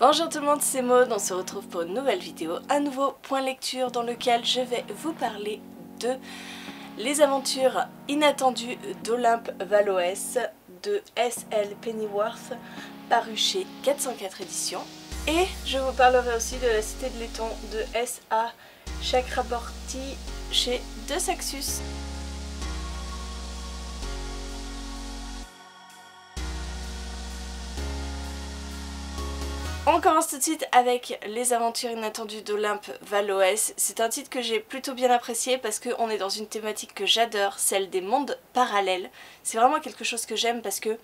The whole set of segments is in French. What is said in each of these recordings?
Bonjour tout le monde, c'est Maud, on se retrouve pour une nouvelle vidéo, un nouveau point lecture dans lequel je vais vous parler de Les aventures inattendues d'Olympe Valoès de S.L. Pennyworth, paru chez 404 éditions. Et je vous parlerai aussi de La Cité de Laiton de S.A. Chakraborty chez De Saxus. On commence tout de suite avec Les aventures inattendues d'Olympe Valoès. C'est un titre que j'ai plutôt bien apprécié parce qu'on est dans une thématique que j'adore, celle des mondes parallèles. C'est vraiment quelque chose que j'aime parce que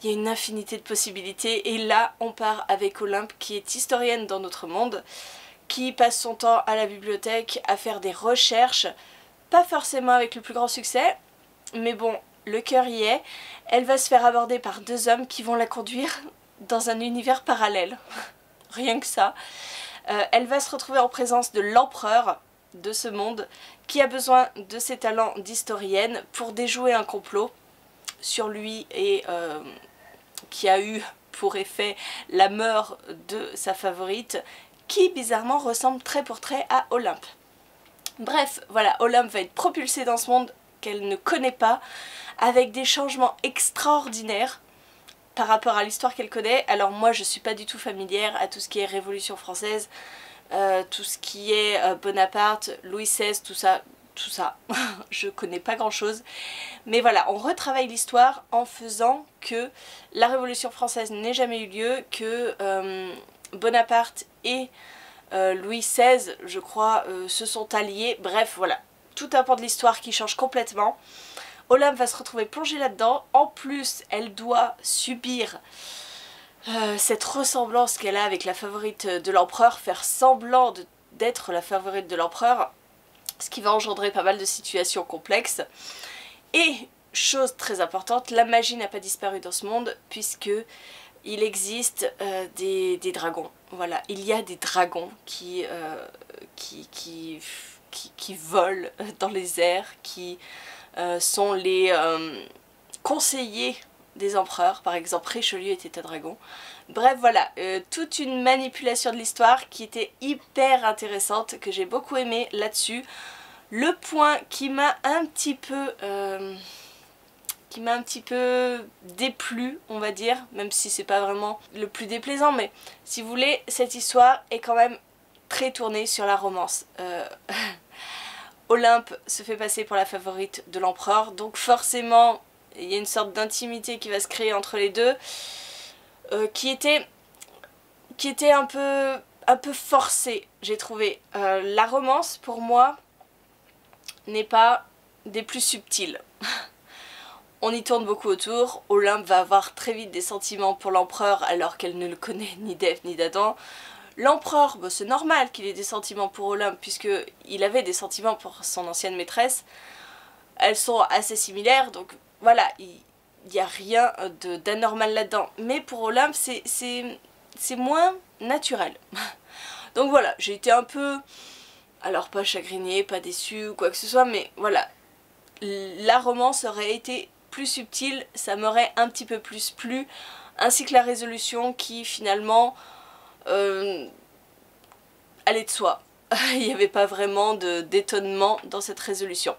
il y a une infinité de possibilités et là on part avec Olympe qui est historienne dans notre monde, qui passe son temps à la bibliothèque à faire des recherches, pas forcément avec le plus grand succès, mais bon, le cœur y est. Elle va se faire aborder par deux hommes qui vont la conduire dans un univers parallèle, rien que ça. Elle va se retrouver en présence de l'empereur de ce monde qui a besoin de ses talents d'historienne pour déjouer un complot sur lui et qui a eu pour effet la mort de sa favorite qui bizarrement ressemble trait pour trait à Olympe. Bref, voilà, Olympe va être propulsée dans ce monde qu'elle ne connaît pas avec des changements extraordinaires par rapport à l'histoire qu'elle connaît. Alors moi je suis pas du tout familière à tout ce qui est Révolution française, tout ce qui est Bonaparte, Louis XVI, tout ça, je connais pas grand chose. Mais voilà, on retravaille l'histoire en faisant que la Révolution française n'ait jamais eu lieu, que Bonaparte et Louis XVI, je crois, se sont alliés. Bref, voilà, tout un pan de l'histoire qui change complètement. Olympe va se retrouver plongée là-dedans. En plus, elle doit subir cette ressemblance qu'elle a avec la favorite de l'empereur, faire semblant d'être la favorite de l'empereur, ce qui va engendrer pas mal de situations complexes. Et, chose très importante, la magie n'a pas disparu dans ce monde, puisque il existe des dragons. Voilà, il y a des dragons qui volent dans les airs, qui sont les conseillers des empereurs. Par exemple, Richelieu était un dragon. Bref, voilà, toute une manipulation de l'histoire qui était hyper intéressante, que j'ai beaucoup aimé là-dessus. Le point qui m'a un petit peu déplu, on va dire, même si c'est pas vraiment le plus déplaisant, mais si vous voulez, cette histoire est quand même très tournée sur la romance. Olympe se fait passer pour la favorite de l'empereur, donc forcément il y a une sorte d'intimité qui va se créer entre les deux, qui était un peu forcée, j'ai trouvé. La romance pour moi n'est pas des plus subtiles. On y tourne beaucoup autour. Olympe va avoir très vite des sentiments pour l'empereur alors qu'elle ne le connaît ni d'Ève ni d'Adam. L'empereur, bah, c'est normal qu'il ait des sentiments pour Olympe puisqu'il avait des sentiments pour son ancienne maîtresse. Elles sont assez similaires, donc voilà, il n'y a rien d'anormal là-dedans. Mais pour Olympe, c'est moins naturel. Donc voilà, j'ai été un peu, alors pas chagrinée, pas déçue ou quoi que ce soit, mais voilà, la romance aurait été plus subtile, ça m'aurait un petit peu plus plu, ainsi que la résolution qui finalement allait de soi. Il n'y avait pas vraiment d'étonnement dans cette résolution.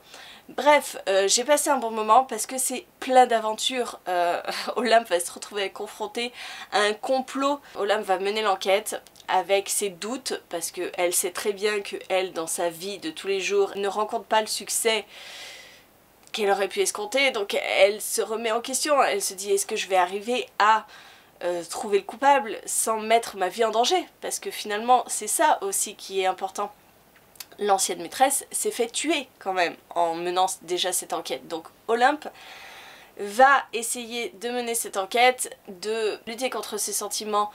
Bref, j'ai passé un bon moment parce que c'est plein d'aventures. Olympe va se retrouver confrontée à un complot. Olympe va mener l'enquête avec ses doutes parce qu'elle sait très bien qu'elle, dans sa vie de tous les jours, ne rencontre pas le succès qu'elle aurait pu escompter. Donc elle se remet en question. Elle se dit, est-ce que je vais arriver à trouver le coupable sans mettre ma vie en danger, parce que finalement c'est ça aussi qui est important. L'ancienne maîtresse s'est fait tuer quand même en menant déjà cette enquête, donc Olympe va essayer de mener cette enquête, de lutter contre ses sentiments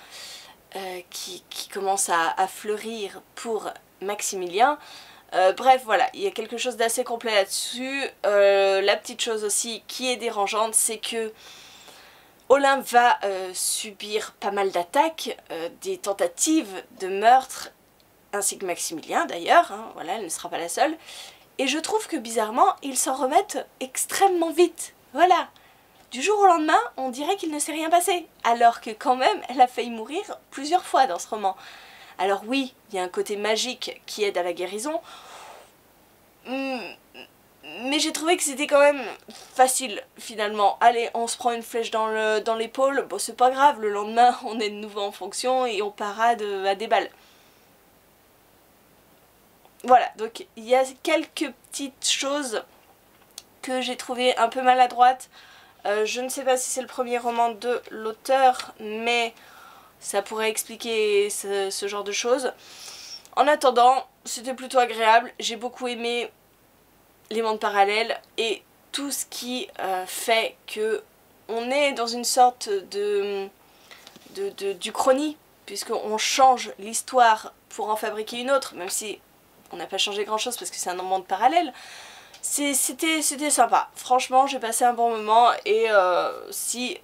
qui commencent à fleurir pour Maximilien. Bref, voilà, il y a quelque chose d'assez complet là-dessus. La petite chose aussi qui est dérangeante, c'est que Olympe va subir pas mal d'attaques, des tentatives de meurtre, ainsi que Maximilien d'ailleurs, hein, voilà, elle ne sera pas la seule. Et je trouve que bizarrement, ils s'en remettent extrêmement vite. Voilà, du jour au lendemain, on dirait qu'il ne s'est rien passé, alors que quand même, elle a failli mourir plusieurs fois dans ce roman. Alors oui, il y a un côté magique qui aide à la guérison, mais j'ai trouvé que c'était quand même facile finalement. Allez, on se prend une flèche dans l'épaule, bon c'est pas grave, le lendemain on est de nouveau en fonction et on parade à des balles. Voilà, donc il y a quelques petites choses que j'ai trouvées un peu maladroites. Je ne sais pas si c'est le premier roman de l'auteur, mais ça pourrait expliquer ce genre de choses. En attendant, c'était plutôt agréable, j'ai beaucoup aimé les mondes parallèles et tout ce qui fait que on est dans une sorte d'uchronie, puisqu'on change l'histoire pour en fabriquer une autre, même si on n'a pas changé grand chose parce que c'est un monde parallèle. C'était sympa, franchement j'ai passé un bon moment et si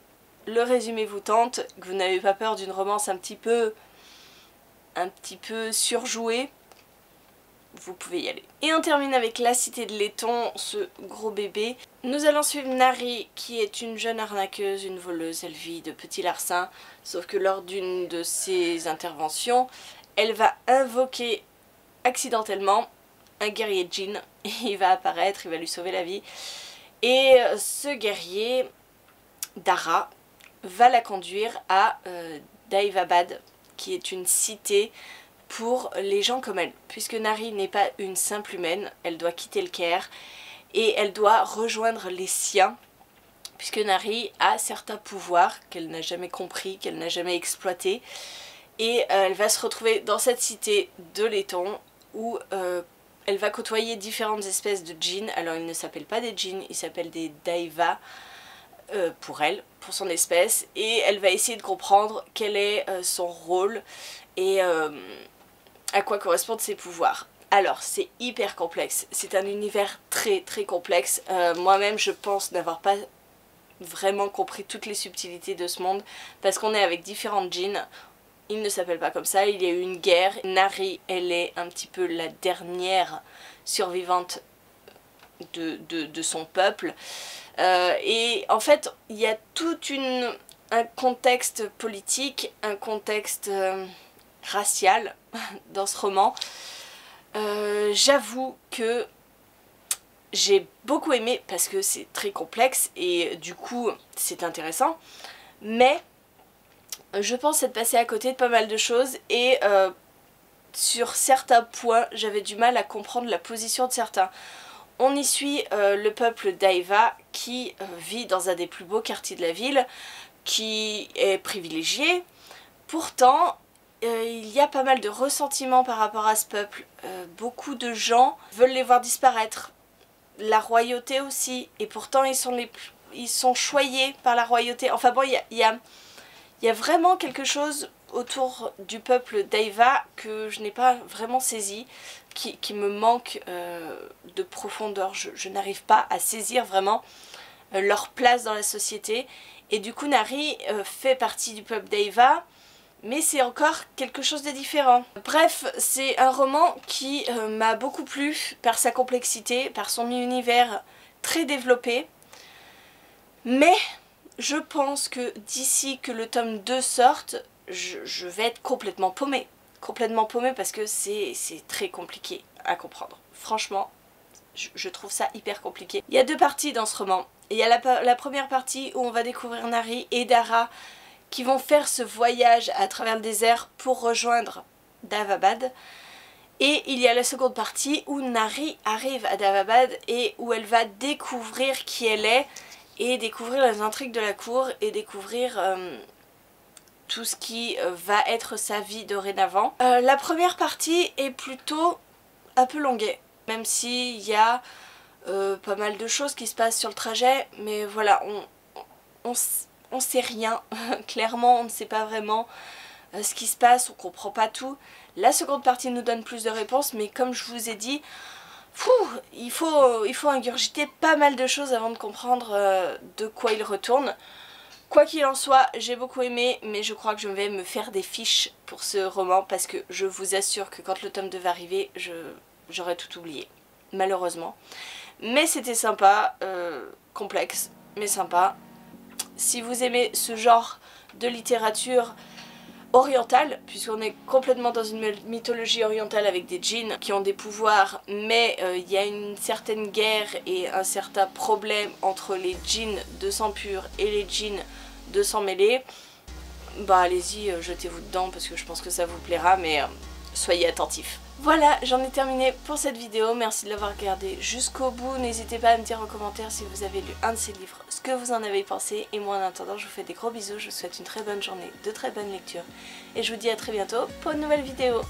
le résumé vous tente, que vous n'avez pas peur d'une romance un petit peu surjouée, vous pouvez y aller. Et on termine avec La Cité de Laiton, ce gros bébé. Nous allons suivre Nari, qui est une jeune arnaqueuse, une voleuse, elle vit de petits larcins, sauf que lors d'une de ses interventions, elle va invoquer accidentellement un guerrier djinn, et il va apparaître, il va lui sauver la vie. Et ce guerrier, Dara, va la conduire à Daevabad, qui est une cité pour les gens comme elle, puisque Nari n'est pas une simple humaine, elle doit quitter le Caire et elle doit rejoindre les siens, puisque Nari a certains pouvoirs qu'elle n'a jamais compris, qu'elle n'a jamais exploité, et elle va se retrouver dans cette cité de Laiton où elle va côtoyer différentes espèces de djinns. Alors ils ne s'appellent pas des djinns, ils s'appellent des daeva pour elle, pour son espèce, et elle va essayer de comprendre quel est son rôle et à quoi correspondent ses pouvoirs. Alors c'est hyper complexe, c'est un univers très complexe, moi-même je pense n'avoir pas vraiment compris toutes les subtilités de ce monde, parce qu'on est avec différentes djinns, ils ne s'appellent pas comme ça, il y a eu une guerre, Nari elle est un petit peu la dernière survivante de son peuple, et en fait il y a tout un contexte politique, un contexte racial dans ce roman. J'avoue que j'ai beaucoup aimé parce que c'est très complexe et du coup c'est intéressant, mais je pense être passée à côté de pas mal de choses et sur certains points j'avais du mal à comprendre la position de certains. On y suit le peuple d'Aeva qui vit dans un des plus beaux quartiers de la ville, qui est privilégié. Pourtant, il y a pas mal de ressentiments par rapport à ce peuple. Beaucoup de gens veulent les voir disparaître. La royauté aussi. Et pourtant, ils sont choyés par la royauté. Enfin bon, il y a vraiment quelque chose autour du peuple d'Aeva que je n'ai pas vraiment saisi, qui me manque de profondeur. Je n'arrive pas à saisir vraiment leur place dans la société. Et du coup, Nari fait partie du peuple d'Aeva, mais c'est encore quelque chose de différent. Bref, c'est un roman qui m'a beaucoup plu par sa complexité, par son univers très développé, mais je pense que d'ici que le tome 2 sorte, je vais être complètement paumée. Complètement paumée parce que c'est très compliqué à comprendre. Franchement, je trouve ça hyper compliqué. Il y a deux parties dans ce roman. Il y a la première partie où on va découvrir Nari et Dara qui vont faire ce voyage à travers le désert pour rejoindre Daevabad. Et il y a la seconde partie où Nari arrive à Daevabad et où elle va découvrir qui elle est et découvrir les intrigues de la cour et découvrir tout ce qui va être sa vie dorénavant. La première partie est plutôt un peu longuée, même s'il y a pas mal de choses qui se passent sur le trajet, mais voilà, on sait rien, clairement on ne sait pas vraiment ce qui se passe, on comprend pas tout. La seconde partie nous donne plus de réponses, mais comme je vous ai dit, il faut ingurgiter pas mal de choses avant de comprendre de quoi il retourne. Quoi qu'il en soit, j'ai beaucoup aimé, mais je crois que je vais me faire des fiches pour ce roman parce que je vous assure que quand le tome 2 va arriver, j'aurai tout oublié, malheureusement. Mais c'était sympa, complexe, mais sympa. si vous aimez ce genre de littérature orientale, puisqu'on est complètement dans une mythologie orientale avec des djinns qui ont des pouvoirs, mais il y a une certaine guerre et un certain problème entre les djinns de sang pur et les djinns de sang mêlé, bah allez-y, jetez-vous dedans parce que je pense que ça vous plaira, mais soyez attentifs. Voilà, j'en ai terminé pour cette vidéo, merci de l'avoir regardé jusqu'au bout, n'hésitez pas à me dire en commentaire si vous avez lu un de ces livres, ce que vous en avez pensé, et moi en attendant je vous fais des gros bisous, je vous souhaite une très bonne journée, de très bonnes lectures, et je vous dis à très bientôt pour une nouvelle vidéo.